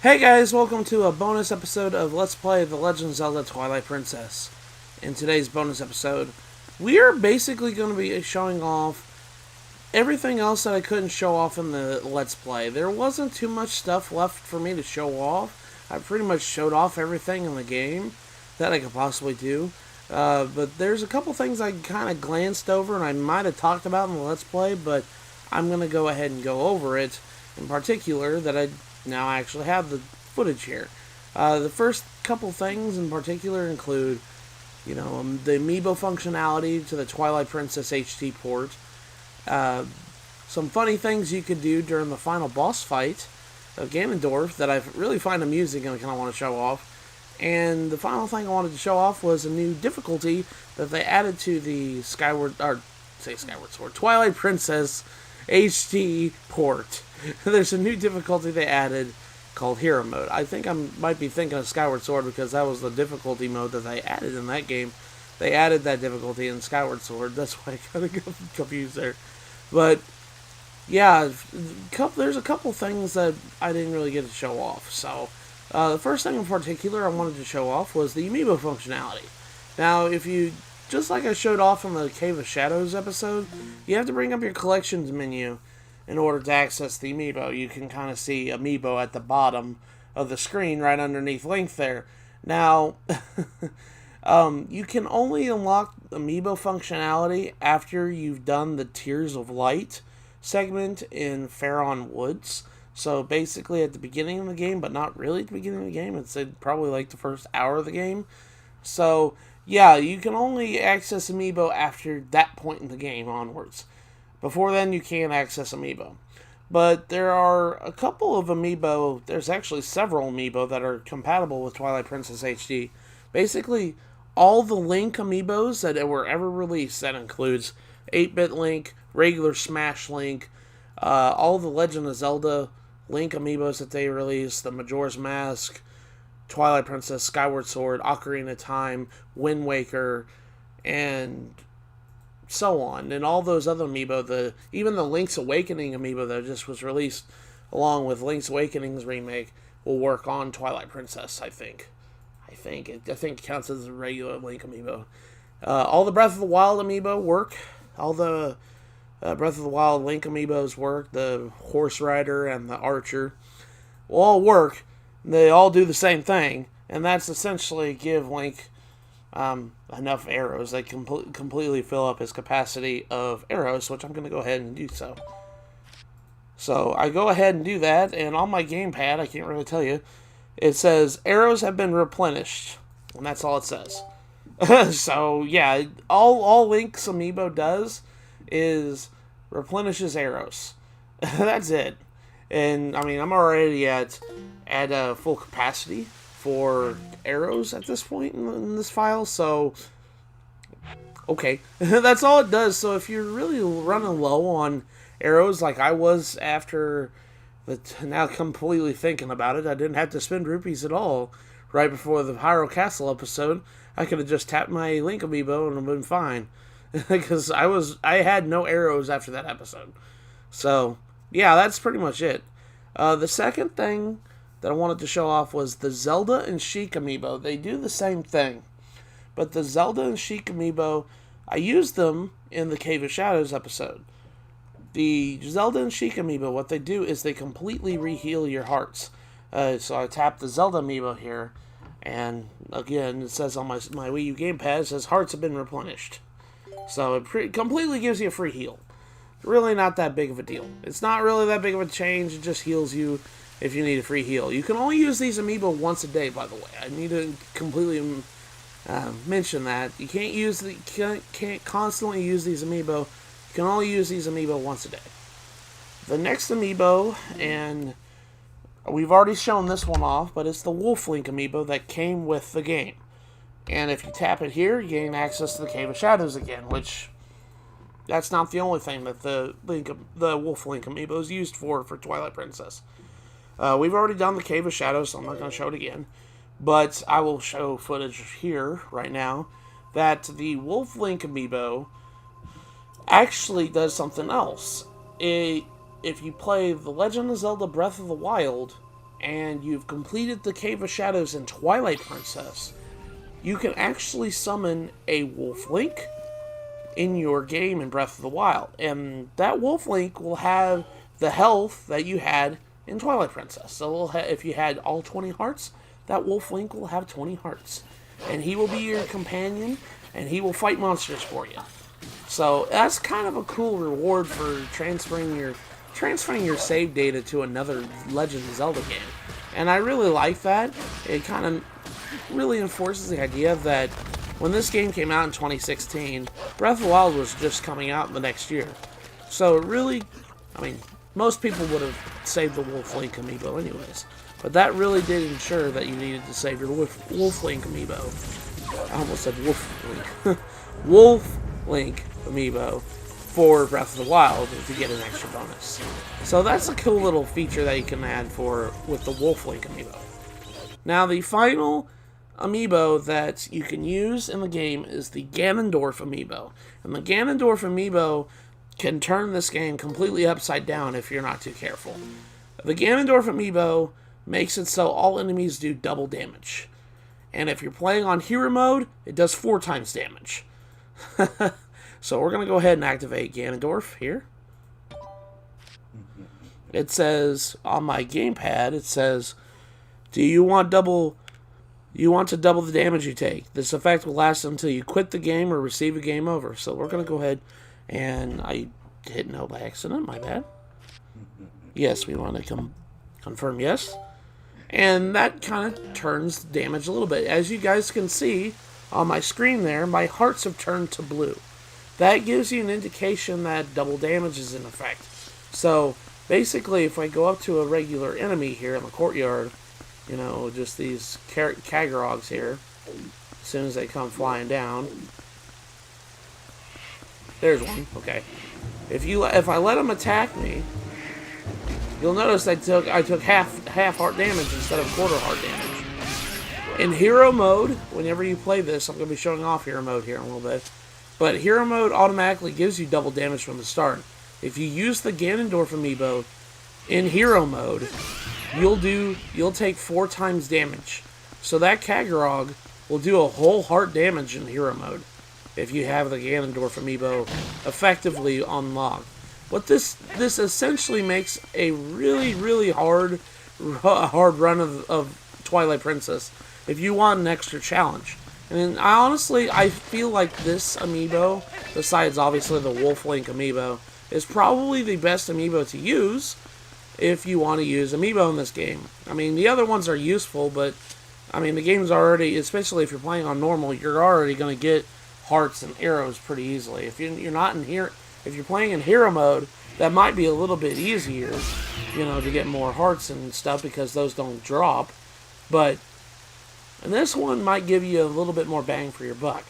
Hey guys, welcome to a bonus episode of Let's Play The Legend of Zelda Twilight Princess. In today's bonus episode, we are basically going to be showing off everything else that I couldn't show off in the Let's Play. There wasn't too much stuff left for me to show off. I pretty much showed off everything in the game that I could possibly do. But there's a couple things I kind of glanced over and I might have talked about in the Let's Play, but I'm going to go ahead and go over it in particular that I now I actually have the footage here. The first couple things in particular include, the Amiibo functionality to the Twilight Princess HD port. Some funny things you could do during the final boss fight of Ganondorf that I really find amusing and I kind of want to show off. And the final thing I wanted to show off was a new difficulty that they added to the Skyward Sword, Twilight Princess HD port. There's a new difficulty they added called Hero Mode. I think I might be thinking of Skyward Sword because that was the difficulty mode that they added in that game. They added that difficulty in Skyward Sword. That's why I kind of got confused there. But, yeah, there's a couple things that I didn't really get to show off. So, the first thing in particular I wanted to show off was the Amiibo functionality. Now, if you, just like I showed off in the Cave of Shadows episode, you have to bring up your collections menu in order to access the Amiibo. You can kind of see Amiibo at the bottom of the screen right underneath Link there. Now, you can only unlock Amiibo functionality after you've done the Tears of Light segment in Faron Woods. So basically at the beginning of the game, but not really at the beginning of the game. It's probably like the first hour of the game. So, yeah, you can only access Amiibo after that point in the game onwards. Before then, you can't access Amiibo. But there are a couple of Amiibo, there's actually several Amiibo that are compatible with Twilight Princess HD. Basically, all the Link Amiibos that were ever released, that includes 8-bit Link, regular Smash Link, all the Legend of Zelda Link Amiibos that they released, the Majora's Mask, Twilight Princess, Skyward Sword, Ocarina of Time, Wind Waker, and so on, and all those other Amiibo, even the Link's Awakening Amiibo that just was released along with Link's Awakening's remake will work on Twilight Princess, I think it counts as a regular Link Amiibo. All the Breath of the Wild Amiibo work. All the Breath of the Wild Link Amiibos work. The Horse Rider and the Archer will all work. They all do the same thing, and that's essentially give Link enough arrows that completely fill up his capacity of arrows, which I'm going to go ahead and do so. So I go ahead and do that, and on my gamepad, I can't really tell you, it says arrows have been replenished, and that's all it says. So yeah, all Link's Amiibo does is replenishes arrows. That's it. And I mean, I'm already at full capacity for arrows at this point in this file, so okay. That's all it does. So if you're really running low on arrows like I was after now completely thinking about it, I didn't have to spend rupees at all right before the Hyrule Castle episode. I could have just tapped my Link Amiibo and it would have been fine. Because I had no arrows after that episode. So yeah, that's pretty much it. The second thing that I wanted to show off was the Zelda and Sheik Amiibo. They do the same thing. But the Zelda and Sheik Amiibo, I used them in the Cave of Shadows episode. The Zelda and Sheik Amiibo, what they do is they completely reheal your hearts. So I tap the Zelda Amiibo here, and again, it says on my Wii U gamepad, it says hearts have been replenished. So it completely gives you a free heal. Really not that big of a deal. It's not really that big of a change, it just heals you if you need a free heal. You can only use these Amiibo once a day, by the way. I need to completely mention that. You can't constantly use these Amiibo. You can only use these Amiibo once a day. The next Amiibo, and we've already shown this one off, but it's the Wolf Link Amiibo that came with the game. And if you tap it here, you gain access to the Cave of Shadows again, which that's not the only thing that the Wolf Link Amiibo is used for Twilight Princess. We've already done the Cave of Shadows, so I'm not going to show it again. But I will show footage here, right now, that the Wolf Link Amiibo actually does something else. If you play The Legend of Zelda Breath of the Wild and you've completed the Cave of Shadows in Twilight Princess, you can actually summon a Wolf Link in your game in Breath of the Wild. And that Wolf Link will have the health that you had in Twilight Princess. So if you had all 20 hearts, that Wolf Link will have 20 hearts. And he will be your companion, and he will fight monsters for you. So that's kind of a cool reward for transferring your save data to another Legend of Zelda game. And I really like that. It kind of really enforces the idea that when this game came out in 2016, Breath of the Wild was just coming out the next year. So it really, I mean, most people would have saved the Wolf Link amiibo anyways. But that really did ensure that you needed to save your Wolf Link amiibo. I almost said Wolf Link. Wolf Link amiibo for Breath of the Wild if you get an extra bonus. So that's a cool little feature that you can add with the Wolf Link amiibo. Now the final amiibo that you can use in the game is the Ganondorf amiibo. And the Ganondorf amiibo can turn this game completely upside down if you're not too careful. The Ganondorf amiibo makes it so all enemies do double damage. And if you're playing on hero mode, it does 4 times damage. So we're going to go ahead and activate Ganondorf here. It says on my gamepad, it says, do you want to double the damage you take? This effect will last until you quit the game or receive a game over. So we're going to go ahead, and I hit no by accident, my bad. Yes, we want to confirm yes. And that kind of turns the damage a little bit. As you guys can see on my screen there, my hearts have turned to blue. That gives you an indication that double damage is in effect. So basically, if I go up to a regular enemy here in the courtyard, you know, just these Kagorogs here, as soon as they come flying down. There's one, okay. If I let them attack me, you'll notice I took half heart damage instead of quarter heart damage. In hero mode, whenever you play this, I'm going to be showing off hero mode here in a little bit, but hero mode automatically gives you double damage from the start. If you use the Ganondorf amiibo in hero mode, you'll take 4 times damage. So that Kagorog will do a whole heart damage in hero mode if you have the Ganondorf amiibo effectively unlocked. What this essentially makes a really hard run of Twilight Princess if you want an extra challenge. And I feel like this amiibo, besides obviously the Wolf Link amiibo, is probably the best amiibo to use if you want to use amiibo in this game. I mean, the other ones are useful, but I mean, the game's already, especially if you're playing on normal, you're already going to get hearts and arrows pretty easily. If you're not in here, if you're playing in hero mode, that might be a little bit easier, you know, to get more hearts and stuff because those don't drop. But and this one might give you a little bit more bang for your buck.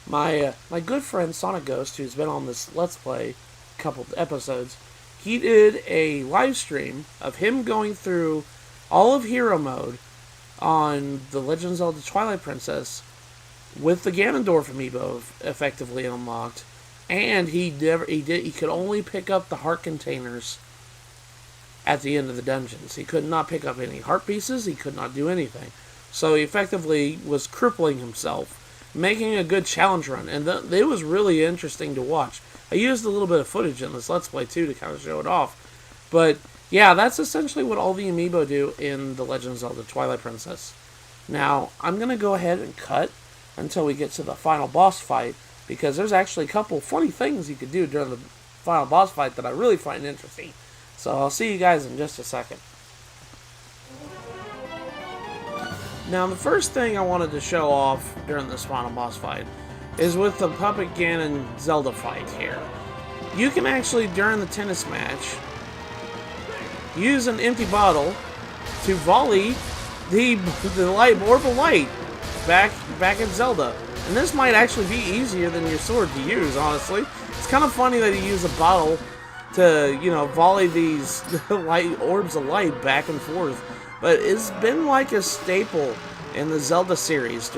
My good friend Sonic Ghost, who's been on this Let's Play a couple episodes, he did a live stream of him going through all of hero mode on the Legend of Zelda Twilight Princess with the Ganondorf amiibo effectively unlocked, and he could only pick up the heart containers at the end of the dungeons. He could not pick up any heart pieces. He could not do anything. So he effectively was crippling himself, making a good challenge run, and it was really interesting to watch. I used a little bit of footage in this Let's Play too to kind of show it off. But yeah, that's essentially what all the amiibo do in the Legend of Zelda Twilight Princess. Now, I'm going to go ahead and cut until we get to the final boss fight, because there's actually a couple funny things you could do during the final boss fight that I really find interesting. So I'll see you guys in just a second. Now, the first thing I wanted to show off during this final boss fight is with the Puppet Ganon Zelda fight here. You can actually, during the tennis match, use an empty bottle to volley the orb of light back at Zelda. And this might actually be easier than your sword to use, honestly. It's kind of funny that you use a bottle to, you know, volley these orbs of light back and forth. But it's been like a staple in the Zelda series. It's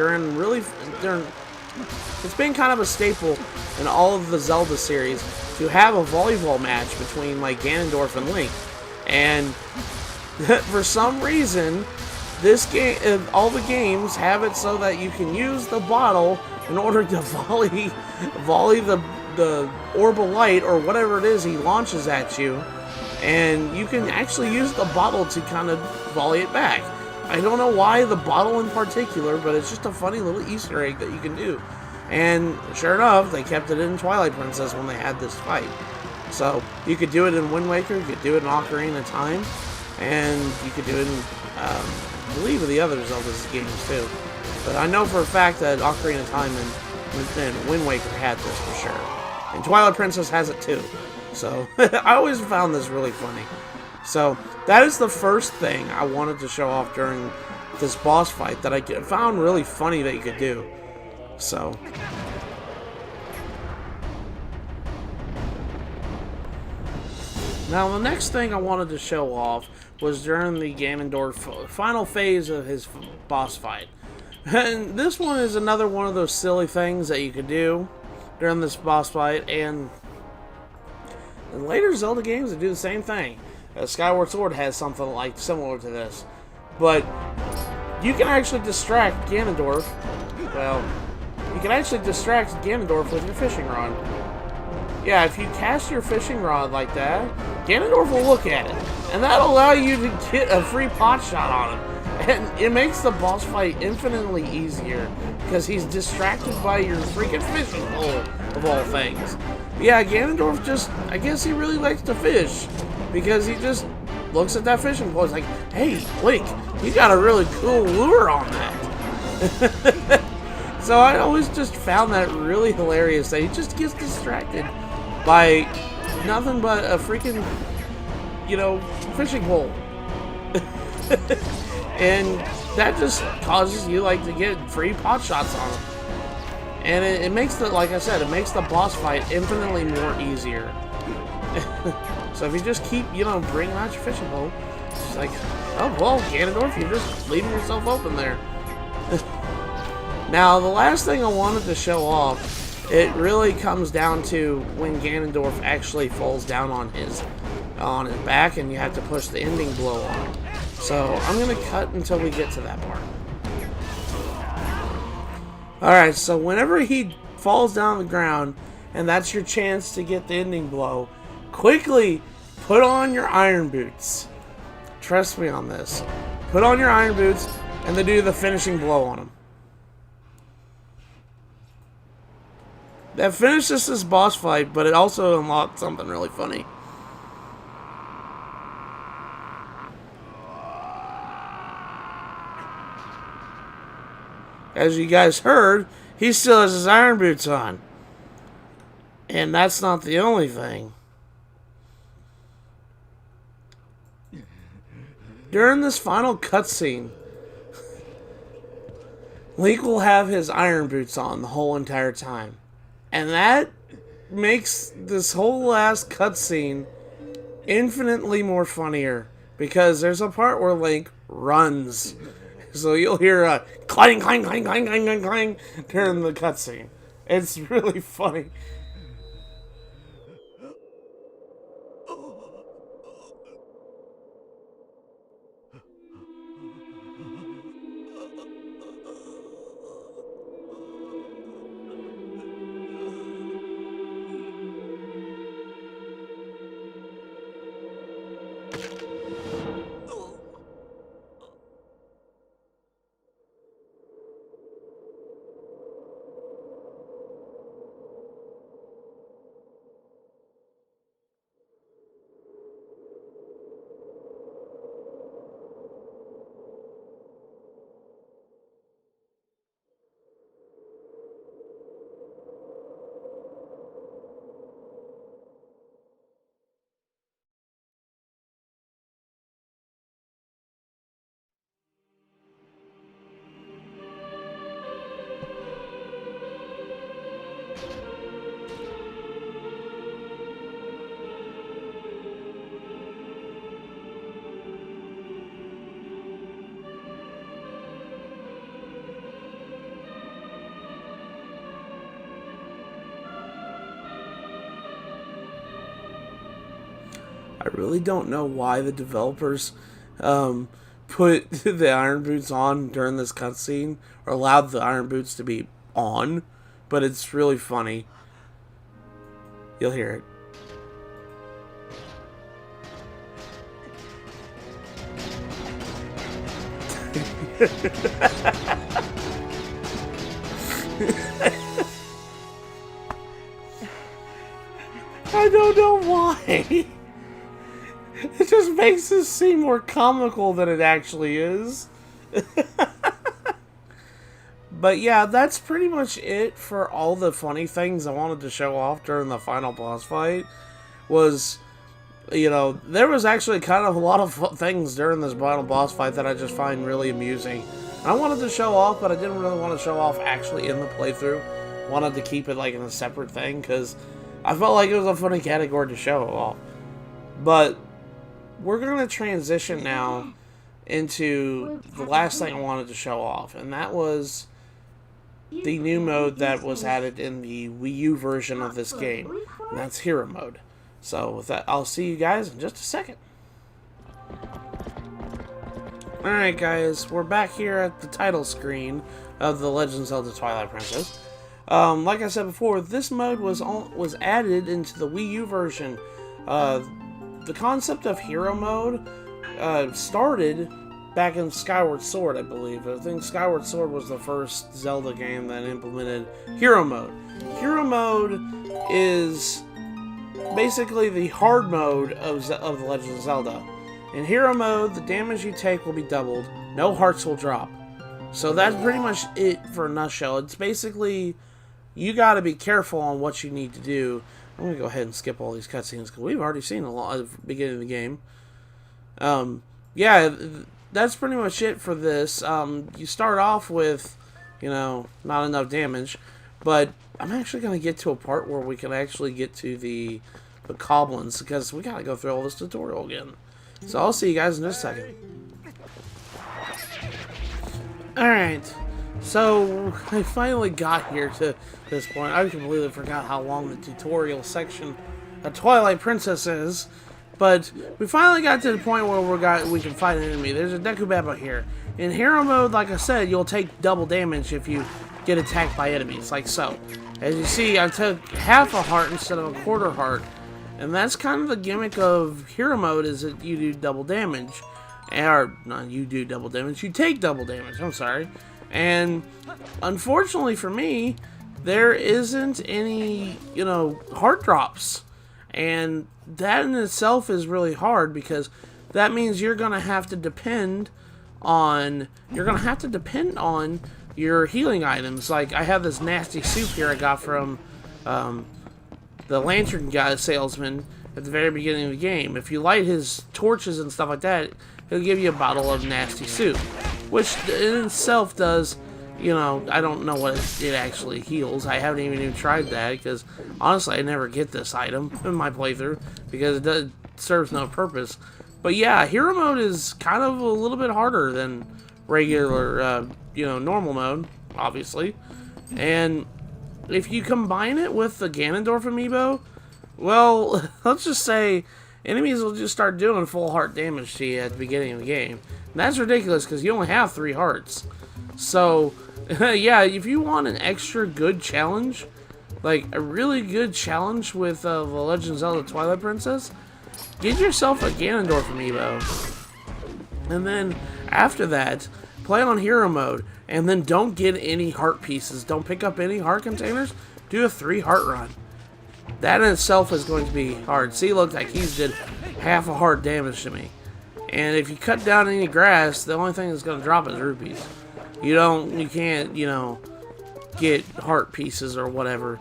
been kind of a staple in all of the Zelda series to have a volleyball match between like Ganondorf and Link. And For some reason, this game, all the games have it so that you can use the bottle in order to volley the orb of light or whatever it is he launches at you, and you can actually use the bottle to kind of volley it back. I don't know why the bottle in particular, but it's just a funny little Easter egg that you can do. And sure enough, they kept it in Twilight Princess when they had this fight. So you could do it in Wind Waker, you could do it in Ocarina of Time, and you could do it in, I believe, the other Zelda games too. But I know for a fact that Ocarina of Time and Wind Waker had this for sure. And Twilight Princess has it too. So I always found this really funny. So that is the first thing I wanted to show off during this boss fight that I found really funny that you could do. So now the next thing I wanted to show off was during the Ganondorf final phase of his boss fight. And this one is another one of those silly things that you could do during this boss fight, and in later Zelda games they do the same thing. Skyward Sword has something like similar to this, but you can actually distract Ganondorf. Well, you can actually distract Ganondorf with your fishing rod. Yeah, if you cast your fishing rod like that, Ganondorf will look at it, and that'll allow you to get a free pot shot on him. And it makes the boss fight infinitely easier because he's distracted by your freaking fishing pole, of all things. Yeah, Ganondorf just, I guess he really likes to fish because he just looks at that fishing pole. He's like, hey, Link, you got a really cool lure on that. So I always just found that really hilarious that he just gets distracted by nothing but a freaking, fishing pole. And that just causes you to get free pot shots on him. And it makes the, like I said, it makes the boss fight infinitely more easier. So if you just keep, bringing out your fishing pole, it's like, oh, well, Ganondorf, you're just leaving yourself open there. Now, the last thing I wanted to show off, it really comes down to when Ganondorf actually falls down on his back and you have to push the ending blow on him. So I'm going to cut until we get to that part. Alright, so whenever he falls down on the ground, and that's your chance to get the ending blow, quickly put on your iron boots. Trust me on this. Put on your iron boots and then do the finishing blow on him. That finishes this boss fight, but it also unlocked something really funny. As you guys heard, he still has his iron boots on. And that's not the only thing. During this final cutscene, Link will have his iron boots on the whole entire time. And that makes this whole last cutscene infinitely more funnier. Because there's a part where Link runs. So you'll hear a clang, clang, clang, clang, clang, clang, clang during the cutscene. It's really funny. I really don't know why the developers put the iron boots on during this cutscene, or allowed the iron boots to be on, but it's really funny. You'll hear it. I don't know why. It just makes this seem more comical than it actually is. But yeah, that's pretty much it for all the funny things I wanted to show off during the final boss fight. Was, you know, there was actually kind of a lot of things during this final boss fight that I just find really amusing. I wanted to show off, but I didn't really want to show off actually in the playthrough. Wanted to keep it like in a separate thing, because I felt like it was a funny category to show off. But we're going to transition now into the last thing I wanted to show off, and that was the new mode that was added in the Wii U version of this game, and that's Hero Mode. So with that, I'll see you guys in just a second. Alright guys, we're back here at the title screen of The Legend of Zelda Twilight Princess. Like I said before, this mode was added into the Wii U version. The concept of Hero Mode started back in Skyward Sword, I believe. I think Skyward Sword was the first Zelda game that implemented Hero Mode. Hero Mode is basically the hard mode of The Legend of Zelda. In Hero Mode, the damage you take will be doubled. No hearts will drop. So that's pretty much it for a nutshell. It's basically, you gotta be careful on what you need to do. I'm gonna go ahead and skip all these cutscenes because we've already seen a lot at the beginning of the game. Yeah, that's pretty much it for this. You start off with, you know, not enough damage, but I'm actually gonna get to a part where we can actually get to the goblins, because we gotta go through all this tutorial again. So I'll see you guys in just a second. Alright, so I finally got here to this point. I completely forgot how long the tutorial section of Twilight Princess is, but we finally got to the point where we can fight an enemy. There's a Deku Baba here. In Hero Mode, like I said, you'll take double damage if you get attacked by enemies, like so. As you see, I took half a heart instead of a quarter heart, and that's kind of the gimmick of Hero Mode, is that you do double damage. Or, not you do double damage, you take double damage, I'm sorry. And, unfortunately for me, there isn't any, you know, heart drops. And that in itself is really hard, because that means you're going to have to depend on, your healing items. Like, I have this nasty soup here I got from, the lantern guy salesman at the very beginning of the game. If you light his torches and stuff like that, he'll give you a bottle of nasty soup, which in itself does, you know, I don't know what it actually heals. I haven't even tried that, because honestly I never get this item in my playthrough because it serves no purpose. But yeah, Hero Mode is kind of a little bit harder than regular, you know, normal mode, obviously. And if you combine it with the Ganondorf Amiibo, well, let's just say enemies will just start doing full heart damage to you at the beginning of the game. And that's ridiculous, because you only have 3 hearts. So, yeah, if you want an extra good challenge, like a really good challenge with The Legend of Zelda Twilight Princess, get yourself a Ganondorf Amiibo. And then, after that, play on Hero Mode, and then don't get any heart pieces. Don't pick up any heart containers. Do a 3 heart run. That in itself is going to be hard. See, look, like he's did half a heart damage to me. And if you cut down any grass, the only thing that's going to drop is rupees. You can't, you know, get heart pieces or whatever.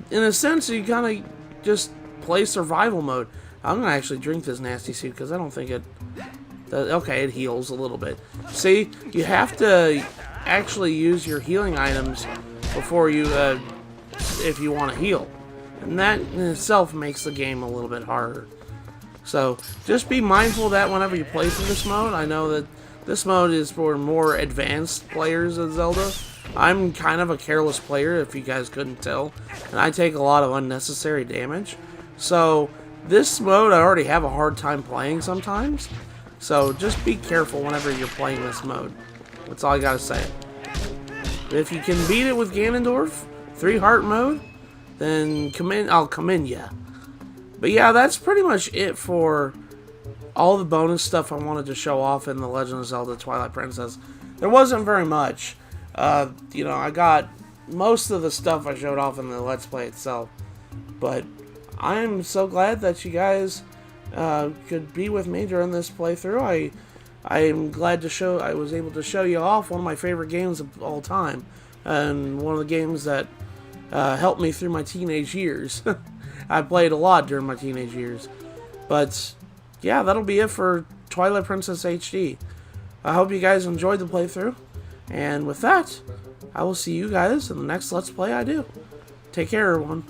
In a sense, you kind of just play survival mode. I'm going to actually drink this nasty soup, because I don't think it... Okay, it heals a little bit. See, you have to actually use your healing items before you, if you want to heal. And that in itself makes the game a little bit harder. So, just be mindful of that whenever you play through this mode. I know that this mode is for more advanced players of Zelda. I'm kind of a careless player, if you guys couldn't tell. And I take a lot of unnecessary damage. So, this mode I already have a hard time playing sometimes. So just be careful whenever you're playing this mode. That's all I gotta say. If you can beat it with Ganondorf, 3-heart mode, then I'll commend ya. But yeah, that's pretty much it for all the bonus stuff I wanted to show off in The Legend of Zelda Twilight Princess. There wasn't very much. You know, I got most of the stuff I showed off in the Let's Play itself. But I'm so glad that you guys could be with me during this playthrough. I'm glad I was able to show you off one of my favorite games of all time. And one of the games that helped me through my teenage years. I played a lot during my teenage years. But yeah, that'll be it for Twilight Princess HD. I hope you guys enjoyed the playthrough. And with that, I will see you guys in the next Let's Play I do. Take care, everyone.